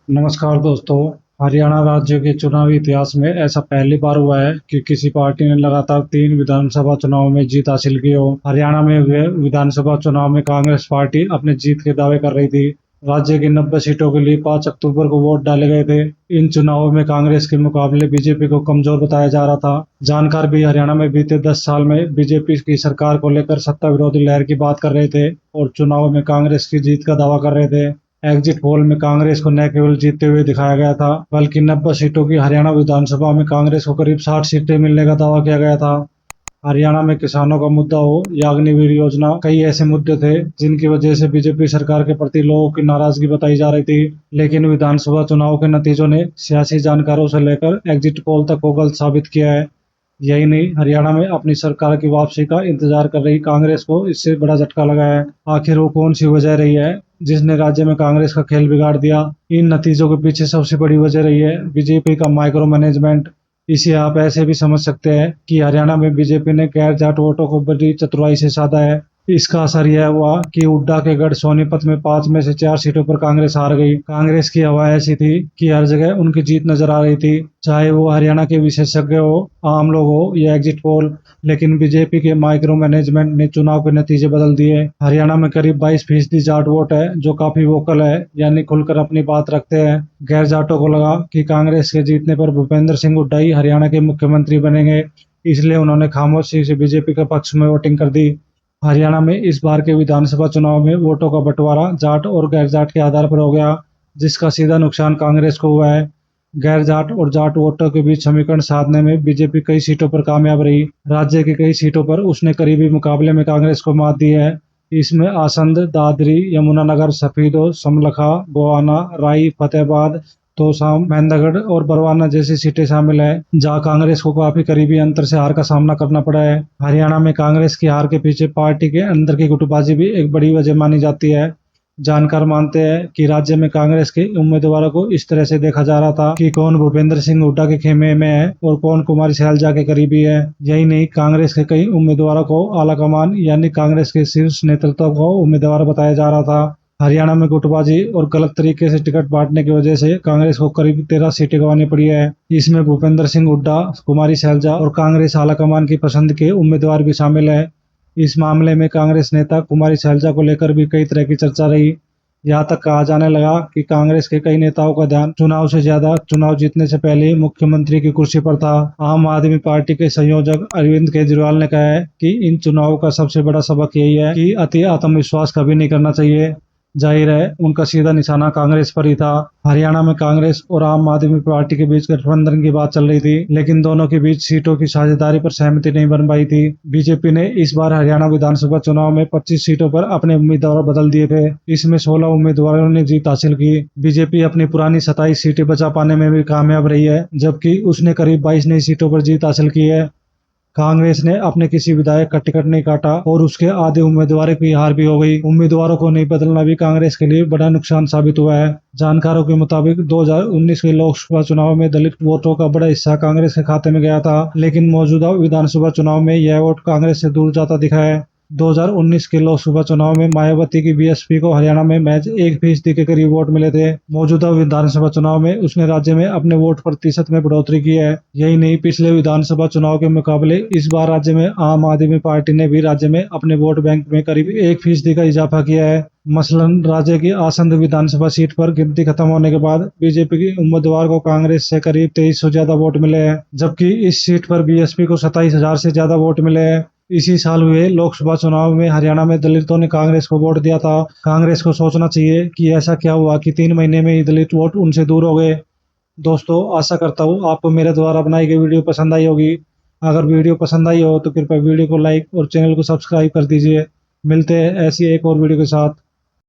नमस्कार दोस्तों। हरियाणा राज्य के चुनावी इतिहास में ऐसा पहली बार हुआ है कि किसी पार्टी ने लगातार 3 विधानसभा चुनाव में जीत हासिल की हो। हरियाणा में हुए विधानसभा चुनाव में कांग्रेस पार्टी अपने जीत के दावे कर रही थी। राज्य की 90 सीटों के लिए 5 अक्टूबर को वोट डाले गए थे। इन चुनावों में कांग्रेस के मुकाबले बीजेपी को कमजोर बताया जा रहा था। जानकार भी हरियाणा में बीते 10 साल में बीजेपी की सरकार को लेकर सत्ता विरोधी लहर की बात कर रहे थे और चुनाव में कांग्रेस की जीत का दावा कर रहे थे। एग्जिट पोल में कांग्रेस को न केवल जीतते हुए दिखाया गया था, बल्कि 90 सीटों की हरियाणा विधानसभा में कांग्रेस को करीब 60 सीटें मिलने का दावा किया गया था। हरियाणा में किसानों का मुद्दा हो या अग्निवीर योजना, कई ऐसे मुद्दे थे जिनकी वजह से बीजेपी सरकार के प्रति लोगों की नाराजगी बताई जा रही थी। लेकिन विधानसभा चुनाव के नतीजों ने सियासी जानकारों से लेकर एग्जिट पोल तक को गलत साबित किया है। यही नहीं, हरियाणा में अपनी सरकार की वापसी का इंतजार कर रही कांग्रेस को इससे बड़ा झटका लगा है। आखिर वो कौन सी वजह रही है जिसने राज्य में कांग्रेस का खेल बिगाड़ दिया? इन नतीजों के पीछे सबसे बड़ी वजह रही है बीजेपी का माइक्रो मैनेजमेंट। इसे आप ऐसे भी समझ सकते हैं कि हरियाणा में बीजेपी ने गैर जाट वोटों को बड़ी चतुराई से साधा है। इसका असर यह हुआ कि हुड्डा के गढ़ सोनीपत में 5 में से 4 सीटों पर कांग्रेस हार गई। कांग्रेस की हवा ऐसी थी कि हर जगह उनकी जीत नजर आ रही थी, चाहे वो हरियाणा के विशेषज्ञ हो, आम लोग हो या एग्जिट पोल। लेकिन बीजेपी के माइक्रो मैनेजमेंट ने चुनाव के नतीजे बदल दिए। हरियाणा में करीब 22% जाट वोट है, जो काफी वोकल है, यानी खुलकर अपनी बात रखते हैं। गैर जाटों को लगा कि कांग्रेस के जीतने पर भूपेंद्र सिंह हुड्डा ही हरियाणा के मुख्यमंत्री बनेंगे, इसलिए उन्होंने खामोशी से बीजेपी के पक्ष में वोटिंग कर दी। हरियाणा में इस बार के विधानसभा चुनाव में वोटों का बंटवारा जाट और गैर जाट के आधार पर हो गया, जिसका सीधा नुकसान कांग्रेस को हुआ है। गैर जाट और जाट वोटों के बीच समीकरण साधने में बीजेपी कई सीटों पर कामयाब रही। राज्य की कई सीटों पर उसने करीबी मुकाबले में कांग्रेस को मात दी है। इसमें आसंद, दादरी, यमुनानगर, सफीदो, समलखा, गोवाना, राई, फतेहाबाद, तोसाम, मेंढरगढ़ और बरवाना जैसी सीटें शामिल है, जहां कांग्रेस को काफी करीबी अंतर से हार का सामना करना पड़ा है। हरियाणा में कांग्रेस की हार के पीछे पार्टी के अंदर की गुटबाजी भी एक बड़ी वजह मानी जाती है। जानकार मानते हैं कि राज्य में कांग्रेस के उम्मीदवारों को इस तरह से देखा जा रहा था कि कौन भूपेंद्र सिंह हुड्डा के खेमे में है और कौन कुमारी सैलजा के करीबी है। यही नहीं, कांग्रेस के कई उम्मीदवारों को आलाकमान यानी कांग्रेस के शीर्ष नेतृत्व को उम्मीदवार बताया जा रहा था। हरियाणा में गुटबाजी और गलत तरीके से टिकट बांटने की वजह से कांग्रेस को करीब 13 सीटें गंवानी पड़ी है। इसमें भूपेंद्र सिंह हुड्डा, कुमारी सैलजा और कांग्रेस आलाकमान की पसंद के उम्मीदवार भी शामिल है। इस मामले में कांग्रेस नेता कुमारी सैलजा को लेकर भी कई तरह की चर्चा रही। यहाँ तक कहा जाने लगा कि कांग्रेस के कई नेताओं का ध्यान चुनाव से ज्यादा चुनाव जीतने से पहले ही मुख्यमंत्री की कुर्सी पर था। आम आदमी पार्टी के संयोजक अरविंद केजरीवाल ने कहा है कि इन चुनावों का सबसे बड़ा सबक यही है कि अति आत्मविश्वास कभी नहीं करना चाहिए। जाहिर है, उनका सीधा निशाना कांग्रेस पर ही था। हरियाणा में कांग्रेस और आम आदमी पार्टी के बीच गठबंधन की बात चल रही थी, लेकिन दोनों के बीच सीटों की साझेदारी पर सहमति नहीं बन पाई थी। बीजेपी ने इस बार हरियाणा विधानसभा चुनाव में 25 सीटों पर अपने उम्मीदवार बदल दिए थे। इसमें 16 उम्मीदवारों ने जीत हासिल की। बीजेपी अपनी पुरानी 27 सीटें बचा पाने में भी कामयाब रही है, जबकि उसने करीब 22 नई सीटों पर जीत हासिल की है। कांग्रेस ने अपने किसी विधायक का टिकट नहीं काटा और उसके आधे उम्मीदवारों की हार भी हो गई। उम्मीदवारों को नहीं बदलना भी कांग्रेस के लिए बड़ा नुकसान साबित हुआ है। जानकारों के मुताबिक 2019 के लोकसभा चुनाव में दलित वोटों का बड़ा हिस्सा कांग्रेस के खाते में गया था, लेकिन मौजूदा विधानसभा चुनाव में यह वोट कांग्रेस से दूर जाता दिखा है। 2019 के लोकसभा चुनाव में मायावती की बीएसपी को हरियाणा में महज 1% के करीब वोट मिले थे। मौजूदा विधानसभा चुनाव में उसने राज्य में अपने वोट प्रतिशत में बढ़ोतरी की है। यही नहीं, पिछले विधानसभा चुनाव के मुकाबले इस बार राज्य में आम आदमी पार्टी ने भी राज्य में अपने वोट बैंक में करीब 1% का इजाफा किया है। मसलन राज्य की आसंद विधानसभा सीट पर गिनती खत्म होने के बाद बीजेपी के उम्मीदवार को कांग्रेस से करीब 2300 ज्यादा वोट मिले हैं, जबकि इस सीट पर बीएसपी को 27,000 से ज्यादा वोट मिले हैं। इसी साल हुए लोकसभा चुनाव में हरियाणा में दलितों ने कांग्रेस को वोट दिया था। कांग्रेस को सोचना चाहिए कि ऐसा क्या हुआ कि 3 महीने में ही दलित वोट उनसे दूर हो गए। दोस्तों, आशा करता हूँ आपको मेरे द्वारा बनाई गई वीडियो पसंद आई होगी। अगर वीडियो पसंद आई हो तो कृपया वीडियो को लाइक और चैनल को सब्सक्राइब कर दीजिए। मिलते हैं ऐसी एक और वीडियो के साथ।